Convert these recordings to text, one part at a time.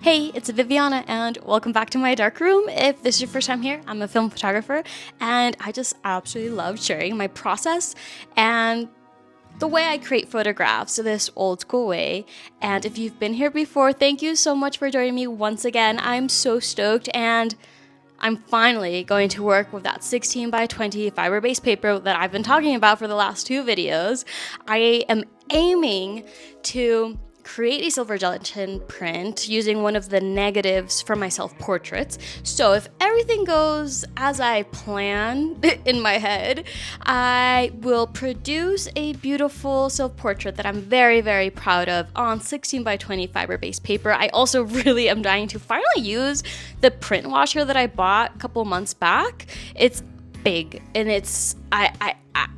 Hey, it's Viviana and welcome back to my darkroom. If this is your first time here, I'm a film photographer and I just absolutely love sharing my process and the way I create photographs this old school way. And if you've been here before, thank you so much for joining me once again. I'm so stoked and I'm finally going to work with that 16 by 20 fiber-based paper that I've been talking about for the last two videos. I am aiming to create a silver gelatin print using one of the negatives from my self-portraits. So if everything goes as I plan in my head, I will produce a beautiful self-portrait that I'm very, very proud of on 16 by 20 fiber-based paper. I also really am dying to finally use the print washer that I bought a couple months back. It's big and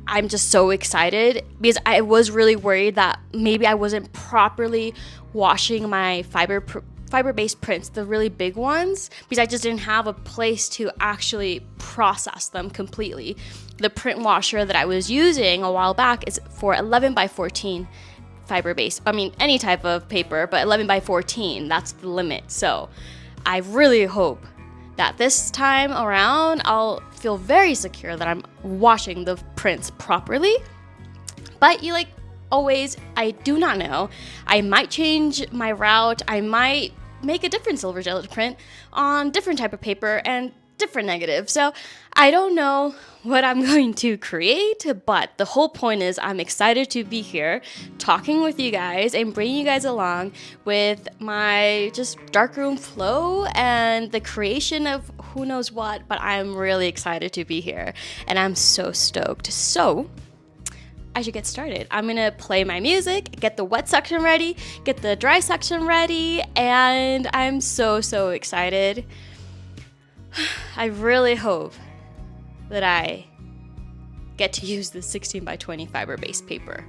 I'm just so excited because I was really worried that maybe I wasn't properly washing my fiber-based prints, the really big ones, because I just didn't have a place to actually process them completely. The print washer that I was using a while back is for 11 by 14 fiber-based. I mean, any type of paper, but 11 by 14, that's the limit. So I really hope that this time around I'll feel very secure that I'm washing the prints properly. But always, I do not know. I might change my route. I might make a different silver gelatin print on different type of paper and different negative. So I don't know what I'm going to create, but the whole point is I'm excited to be here talking with you guys and bringing you guys along with my just darkroom flow and the creation of who knows what, but I'm really excited to be here and I'm so stoked. So I should get started. I'm gonna play my music, get the wet section ready, get the dry section ready, and I'm so excited. I really hope that I get to use the 16 by 20 fiber-based paper.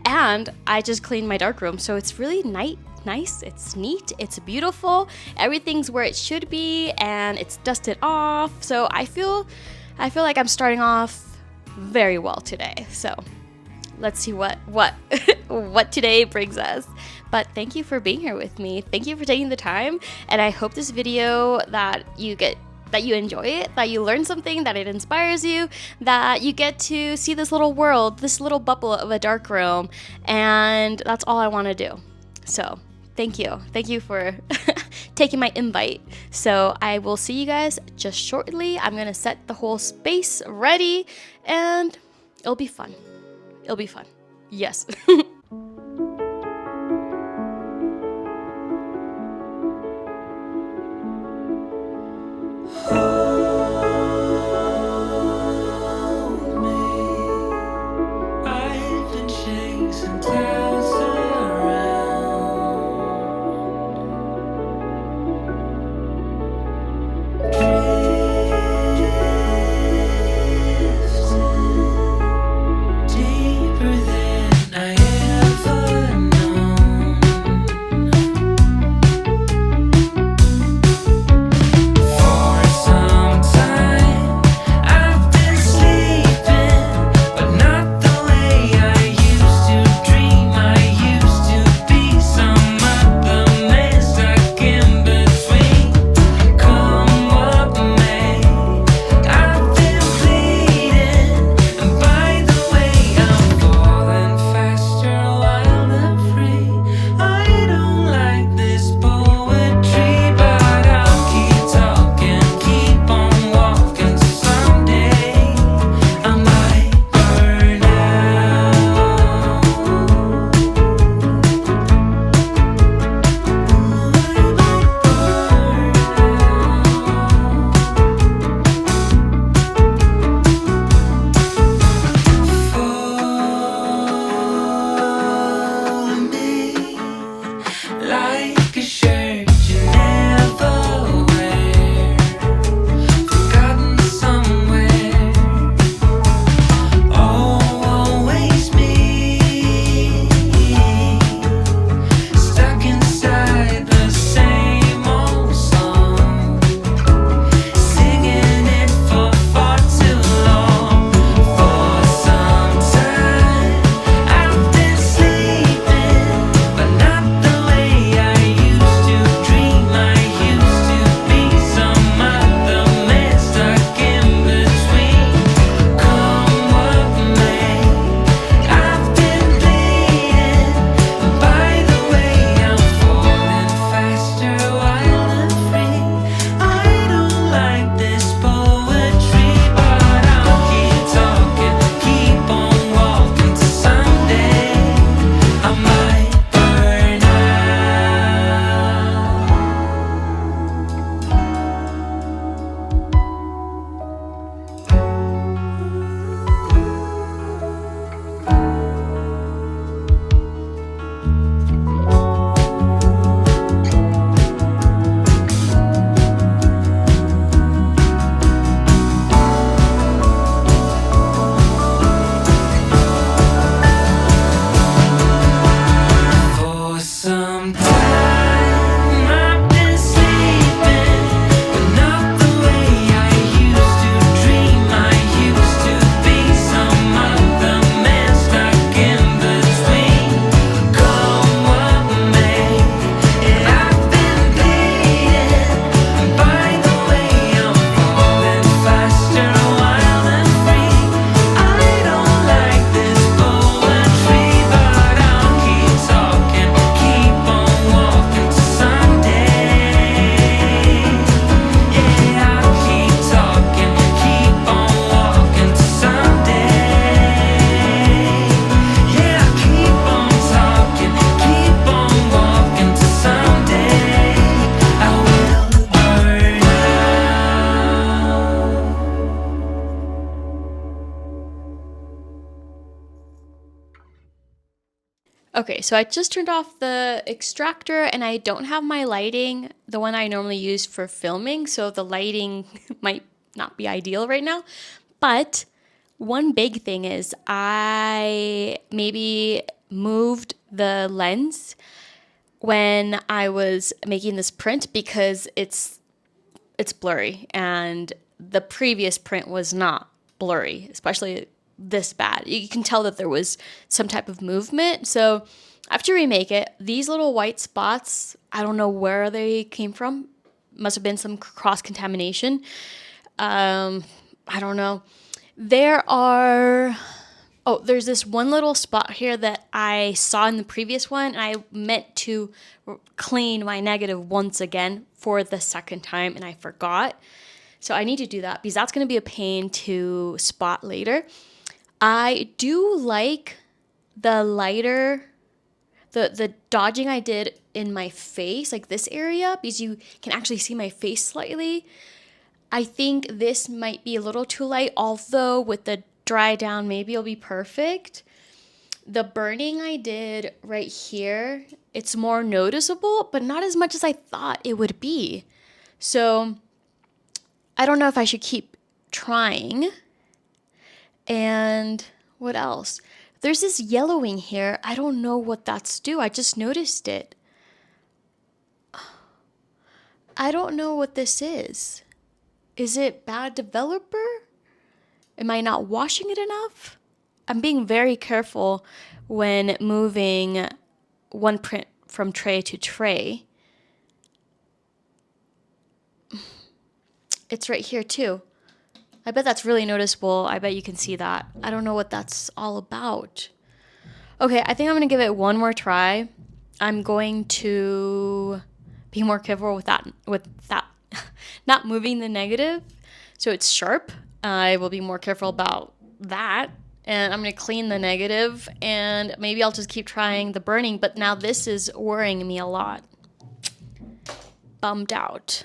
And I just cleaned my darkroom, so it's really nice, it's neat, it's beautiful, everything's where it should be, and it's dusted off. So I feel like I'm starting off very well today. So let's see what today brings us. But thank you for being here with me. Thank you for taking the time, and I hope this video that you enjoy it, that you learn something, that it inspires you, that you get to see this little world, this little bubble of a dark room, and that's all I want to do. So thank you for taking my invite. So I will see you guys just shortly. I'm gonna set the whole space ready and it'll be fun. Yes. Deeper than I am. Okay, so I just turned off the extractor and I don't have my lighting, the one I normally use for filming, so the lighting might not be ideal right now. But one big thing is I maybe moved the lens when I was making this print because it's blurry and the previous print was not blurry, especially this bad. You can tell that there was some type of movement. So I have to remake it. These little white spots, I don't know where they came from. Must have been some cross contamination. I don't know. There are there's this one little spot here that I saw in the previous one, and I meant to clean my negative once again for the second time, and I forgot. So I need to do that because that's going to be a pain to spot later. I do like the lighter, the dodging I did in my face, like this area, because you can actually see my face slightly. I think this might be a little too light, although with the dry down, maybe it'll be perfect. The burning I did right here, it's more noticeable, but not as much as I thought it would be. So I don't know if I should keep trying. And what else? There's this yellowing here. I don't know what that's due. I just noticed it. I don't know what this is. Is it bad developer? Am I not washing it enough? I'm being very careful when moving one print from tray to tray. It's right here too. I bet that's really noticeable. I bet you can see that. I don't know what that's all about. Okay, I think I'm gonna give it one more try. I'm going to be more careful with that not moving the negative so it's sharp. I will be more careful about that. And I'm going to clean the negative and maybe I'll just keep trying the burning. But now this is worrying me a lot. Bummed out.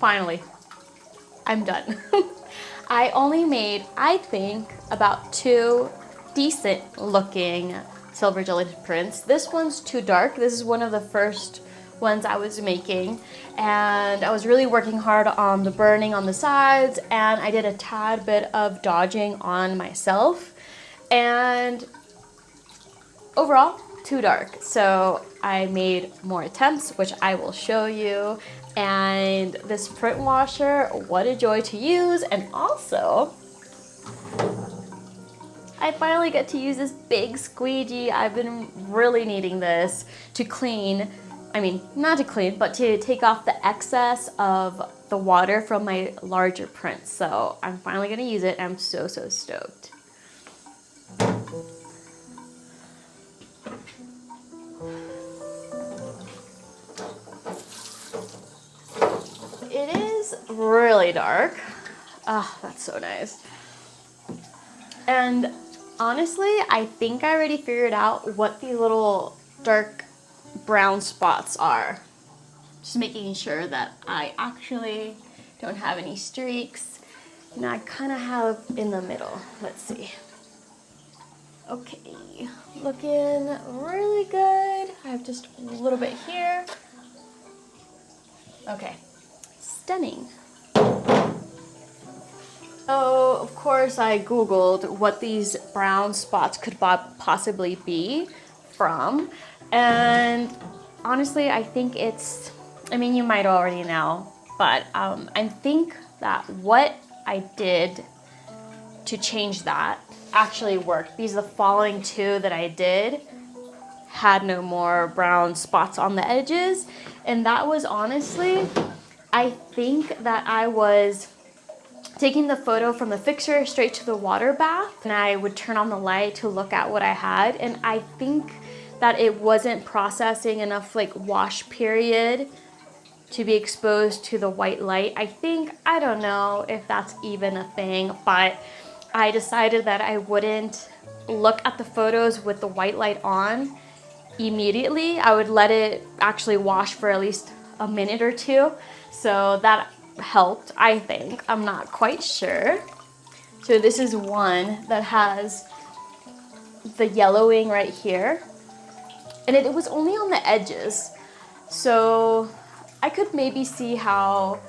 Finally, I'm done. I only made, I think, about 2 decent looking silver gelatin prints. This one's too dark. This is one of the first ones I was making, and I was really working hard on the burning on the sides, and I did a tad bit of dodging on myself, and overall, too dark. So I made more attempts, which I will show you. And this print washer, what a joy to use. And also, I finally get to use this big squeegee. I've been really needing this to clean, I mean, not to clean, but to take off the excess of the water from my larger prints. So I'm finally gonna use it. I'm so stoked. It is really really dark. Ah, that's so nice. And honestly, I think I already figured out what the little dark brown spots are. Just making sure that I actually don't have any streaks. And I kind of have in the middle. Let's see. Okay, looking really good. I have just a little bit here. Okay, stunning. So, of course, I Googled what these brown spots could possibly be from. And honestly, I think it's, I mean, you might already know, but I think that what I did to change that actually worked, because the following two that I did had no more brown spots on the edges. And that was honestly, I think that I was taking the photo from the fixture straight to the water bath, and I would turn on the light to look at what I had, and I think that it wasn't processing enough like wash period to be exposed to the white light. I don't know if that's even a thing, but I decided that I wouldn't look at the photos with the white light on immediately. I would let it actually wash for at least a minute or two. So that helped, I think. I'm not quite sure. So this is one that has the yellowing right here. And it was only on the edges. So I could maybe see how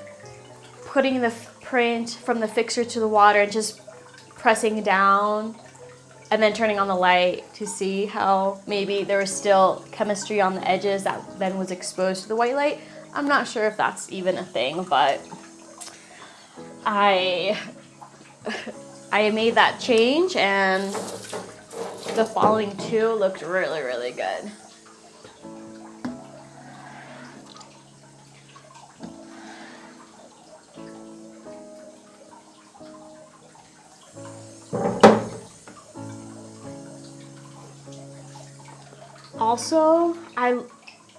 putting the print from the fixture to the water and just pressing down and then turning on the light to see how maybe there was still chemistry on the edges that then was exposed to the white light. I'm not sure if that's even a thing, but I made that change and the following two looked really, really good. Also,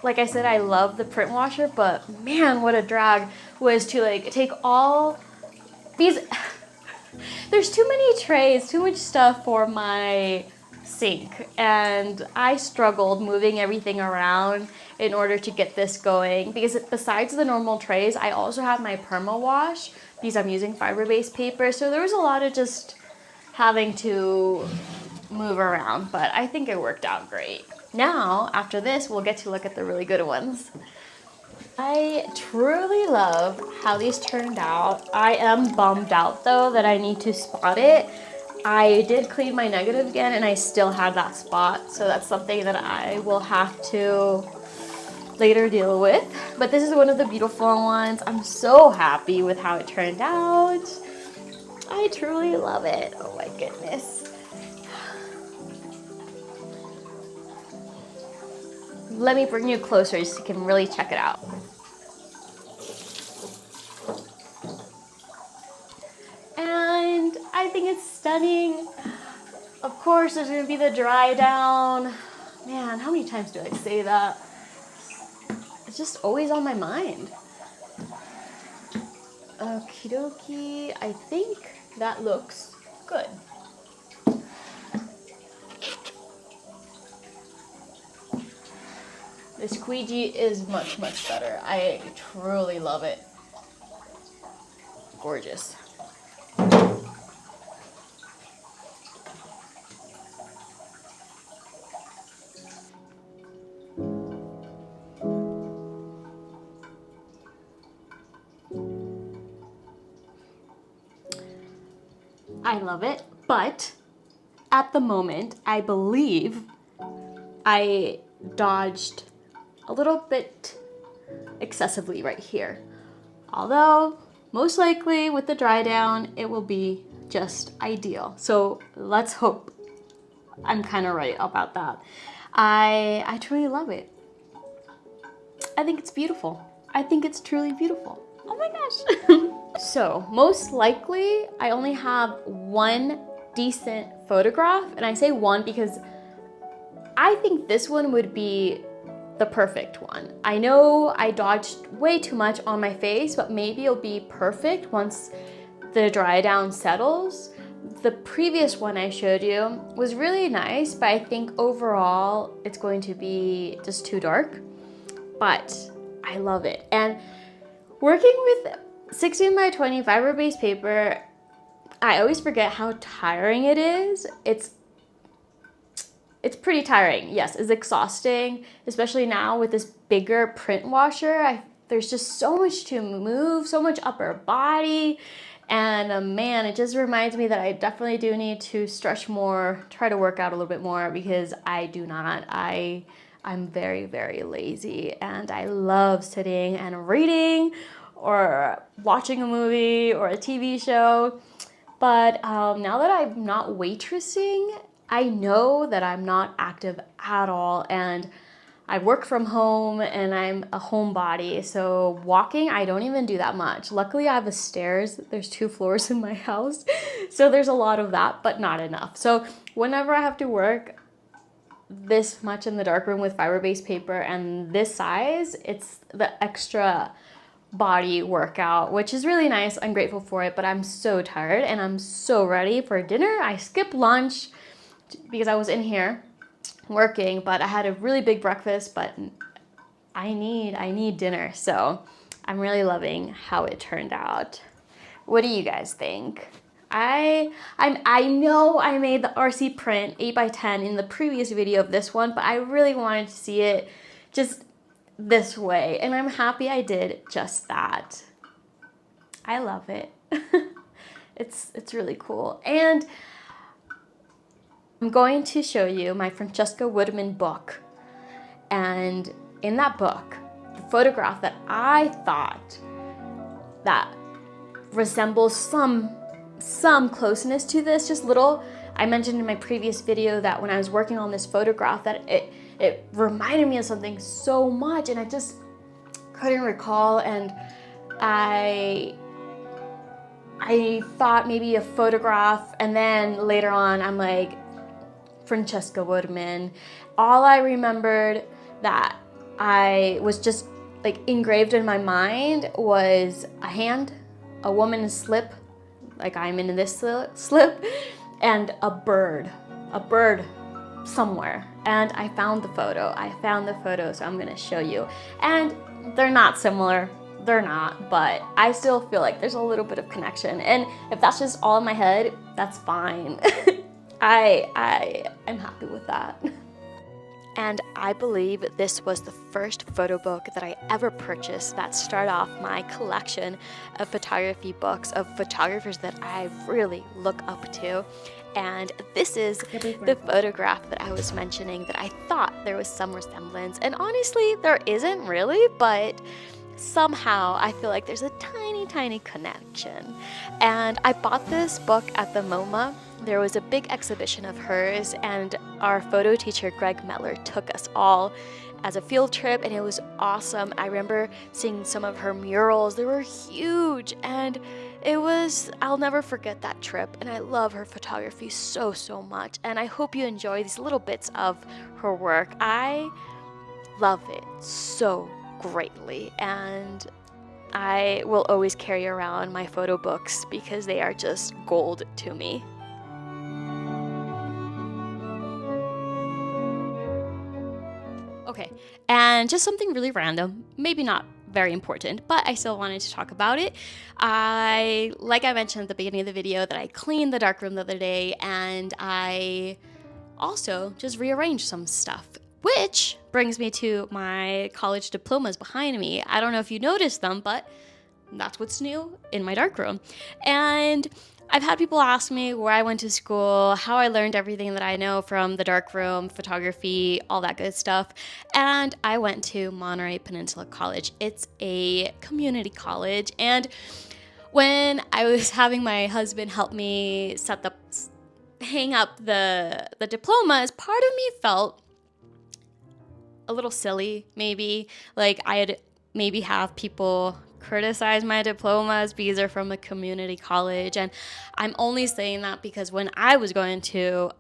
like I said, I love the print washer, but man, what a drag was to like take all these. There's too many trays, too much stuff for my sink, and I struggled moving everything around in order to get this going, because besides the normal trays, I also have my perma wash because I'm using fiber-based paper, so there was a lot of just having to move around, but I think it worked out great. Now, after this, we'll get to look at the really good ones. I truly love how these turned out. I am bummed out though that I need to spot it. I did clean my negative again and I still have that spot, so that's something that I will have to later deal with. But this is one of the beautiful ones. I'm so happy with how it turned out. I truly love it. Oh my goodness. Let me bring you closer so you can really check it out. And I think it's stunning. Of course, there's gonna be the dry down. Man, how many times do I say that? It's just always on my mind. Okie dokie, I think that looks good. The squeegee is much, much better. I truly love it. Gorgeous. I love it, but at the moment, I believe I dodged a little bit excessively right here. Although, most likely with the dry down, it will be just ideal. So let's hope I'm kind of right about that. I truly love it. I think it's beautiful. I think it's truly beautiful. Oh my gosh. So most likely I only have one decent photograph, and I say one because I think this one would be the perfect one. I know I dodged way too much on my face, but maybe it'll be perfect once the dry down settles. The previous one I showed you was really nice, but I think overall it's going to be just too dark, but I love it. And working with 16 by 20 fiber-based paper, I always forget how tiring it is. It's pretty tiring. Yes, it's exhausting, especially now with this bigger print washer. There's just so much to move, so much upper body. And man, it just reminds me that I definitely do need to stretch more, try to work out a little bit more, because I do not. I'm very, very lazy, and I love sitting and reading or watching a movie or a TV show. But now that I'm not waitressing, I know that I'm not active at all, and I work from home and I'm a homebody, so walking, I don't even do that much. Luckily, I have a stairs. There's 2 floors in my house, so there's a lot of that, but not enough. So whenever I have to work this much in the darkroom with fiber-based paper and this size, it's the extra body workout, which is really nice. I'm grateful for it, but I'm so tired and I'm so ready for dinner. I skipped lunch because I was in here working, but I had a really big breakfast, but I need dinner. So I'm really loving how it turned out. What do you guys think? I know I made the RC print 8x10 in the previous video of this one, but I really wanted to see it just this way, and I'm happy I did just that. I love it. It's really cool. And I'm going to show you my Francesca Woodman book. And in that book, the photograph that I thought that resembles some closeness to this, just little, I mentioned in my previous video that when I was working on this photograph that it reminded me of something so much, and I just couldn't recall, and I thought maybe a photograph, and then later on I'm like, Francesca Woodman. All I remembered that I was just like engraved in my mind was a hand, a woman's slip, like I'm in this slip, and a bird somewhere. And I found the photo, so I'm gonna show you. And they're not similar, they're not, but I still feel like there's a little bit of connection. And if that's just all in my head, that's fine. I'm happy with that. And I believe this was the first photo book that I ever purchased that started off my collection of photography books of photographers that I really look up to. And this is the photograph that I was mentioning that I thought there was some resemblance. And honestly, there isn't really, but somehow I feel like there's a tiny connection. And I bought this book at the MoMA. There was a big exhibition of hers, and our photo teacher Greg Mettler took us all as a field trip, and it was awesome. I remember seeing some of her murals. They were huge, and I'll never forget that trip, and I love her photography so much, and I hope you enjoy these little bits of her work. I love it so greatly, and I will always carry around my photo books because they are just gold to me. Okay, and just something really random, maybe not very important, but I still wanted to talk about it. Like I mentioned at the beginning of the video, that I cleaned the darkroom the other day, and I also just rearranged some stuff, which brings me to my college diplomas behind me. I don't know if you noticed them, but that's what's new in my darkroom. And I've had people ask me where I went to school, how I learned everything that I know from the darkroom, photography, all that good stuff. And I went to Monterey Peninsula College. It's a community college. And when I was having my husband help me hang up the diplomas, part of me felt a little silly, maybe. Like I'd maybe have people criticize my diplomas because they're from a community college. And I'm only saying that because when I was going to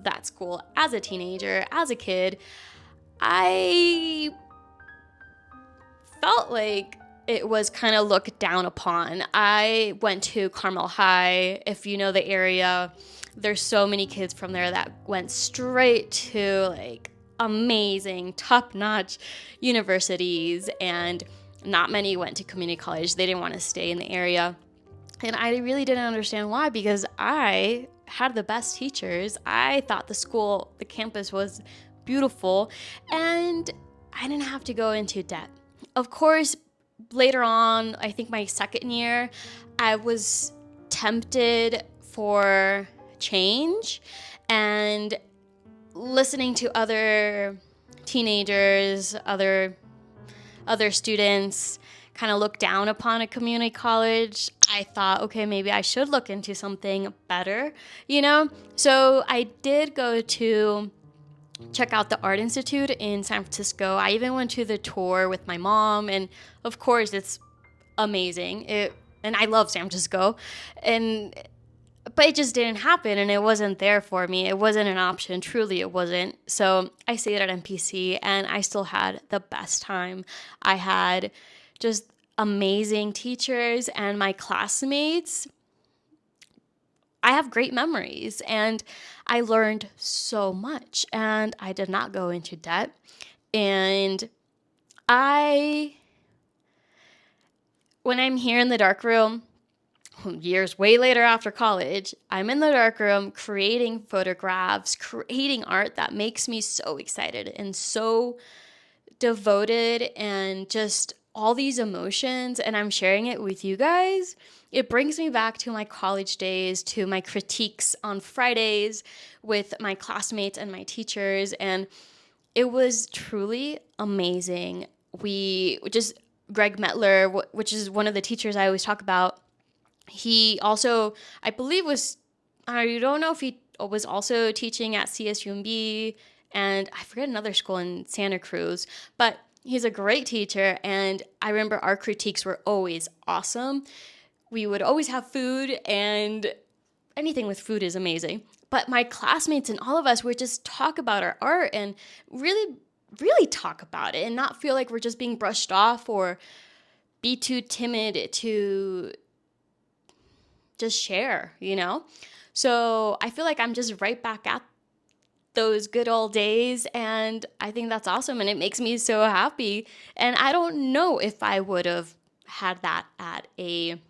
that school as a teenager, as a kid, I felt like it was kind of looked down upon. I went to Carmel High. If you know the area, there's so many kids from there that went straight to like amazing, top-notch universities, and not many went to community college. They didn't want to stay in the area. And I really didn't understand why, because I had the best teachers. I thought the campus was beautiful, and I didn't have to go into debt. Of course, later on, I think my second year, I was tempted for change, and listening to other teenagers, other students kind of look down upon a community college, I thought, okay, maybe I should look into something better, you know? So I did go to check out the Art Institute in San Francisco. I even went to the tour with my mom, and of course it's amazing. And I love San Francisco, but it just didn't happen, and it wasn't there for me. It wasn't an option. Truly, it wasn't. So I stayed at MPC, and I still had the best time. I had just amazing teachers, and my classmates. I have great memories, and I learned so much, and I did not go into debt. And when I'm here in the darkroom, years way later after college, I'm in the darkroom creating photographs, creating art that makes me so excited and so devoted, and just all these emotions, and I'm sharing it with you guys. It brings me back to my college days, to my critiques on Fridays with my classmates and my teachers, and it was truly amazing. Greg Metler, which is one of the teachers I always talk about, he also, I believe I don't know if he was also teaching at CSUMB, and I forget another school in Santa Cruz, but he's a great teacher, and I remember our critiques were always awesome. We would always have food, and anything with food is amazing. But my classmates and all of us would just talk about our art and really, really talk about it, and not feel like we're just being brushed off or be too timid to just share, you know? So I feel like I'm just right back at those good old days, and I think that's awesome, and it makes me so happy. And I don't know if I would have had that at a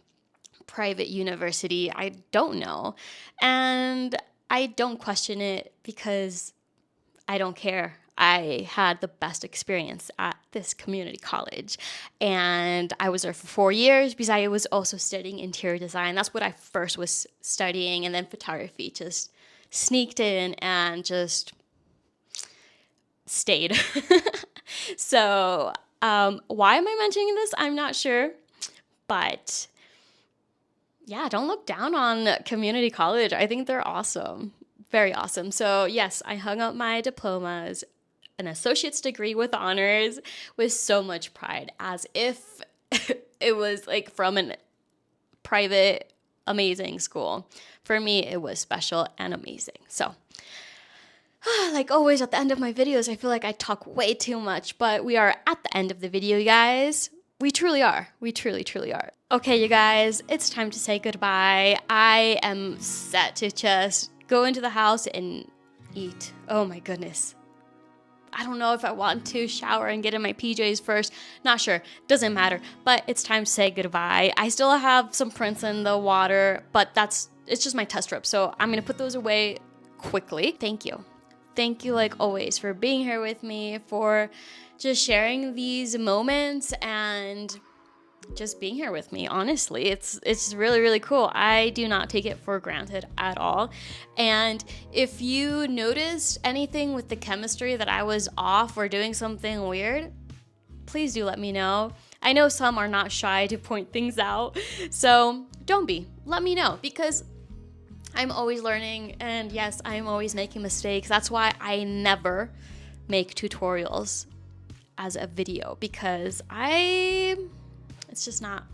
private university. I don't know. And I don't question it, because I don't care. I had the best experience at this community college, and I was there for 4 years because I was also studying interior design. That's what I first was studying, and then photography just sneaked in and just stayed. So why am I mentioning this? I'm not sure, but yeah, don't look down on community college. I think they're awesome. Very awesome. So yes, I hung up my diplomas, an associate's degree with honors, with so much pride, as if it was like from a private, amazing school. For me, it was special and amazing. So like always at the end of my videos, I feel like I talk way too much, but we are at the end of the video, you guys. We truly are. We truly, truly are. Okay, you guys, it's time to say goodbye. I am set to just go into the house and eat. Oh my goodness. I don't know if I want to shower and get in my PJs first. Not sure. Doesn't matter. But it's time to say goodbye. I still have some prints in the water, but it's just my test strip. So I'm going to put those away quickly. Thank you. Thank you, like always, for being here with me, for just sharing these moments and just being here with me. Honestly, it's really, really cool. I do not take it for granted at all. And if you noticed anything with the chemistry that I was off or doing something weird, please do let me know. I know some are not shy to point things out, so don't be. Let me know, because I'm always learning, and yes, I'm always making mistakes. That's why I never make tutorials as a video, because it's not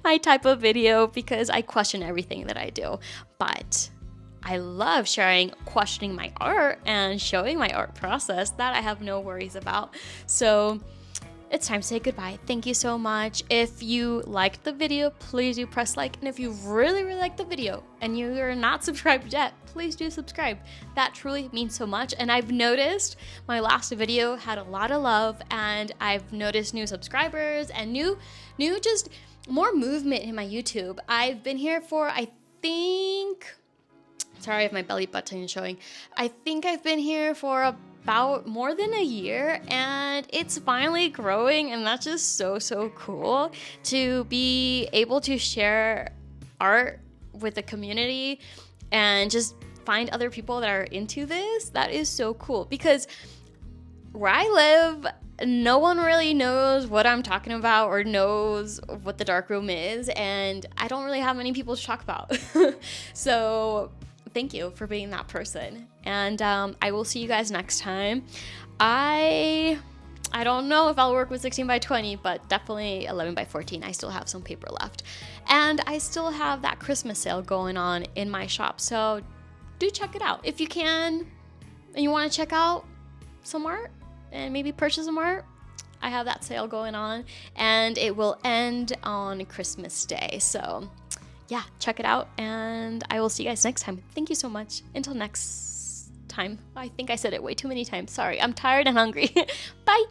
my type of video, because I question everything that I do. But I love sharing, questioning my art and showing my art process. That I have no worries about. So it's time to say goodbye. Thank you so much. If you liked the video, please do press like. And if you really, really liked the video and you're not subscribed yet, please do subscribe. That truly means so much. And I've noticed my last video had a lot of love, and I've noticed new subscribers and new just more movement in my YouTube. I've been here for, I think, sorry if my belly button is showing. I think I've been here for about more than a year, and it's finally growing, and that's just so cool to be able to share art with the community and just find other people that are into this. That is so cool, because where I live, no one really knows what I'm talking about or knows what the darkroom is, and I don't really have many people to talk about. So thank you for being that person, and I will see you guys next time. I don't know if I'll work with 16 by 20, but definitely 11 by 14. I still have some paper left, and I still have that Christmas sale going on in my shop, so do check it out if you can, and you want to check out some art and maybe purchase some art. I have that sale going on, and it will end on Christmas Day, so yeah, check it out, and I will see you guys next time. Thank you so much. Until next time. I think I said it way too many times. Sorry, I'm tired and hungry. Bye.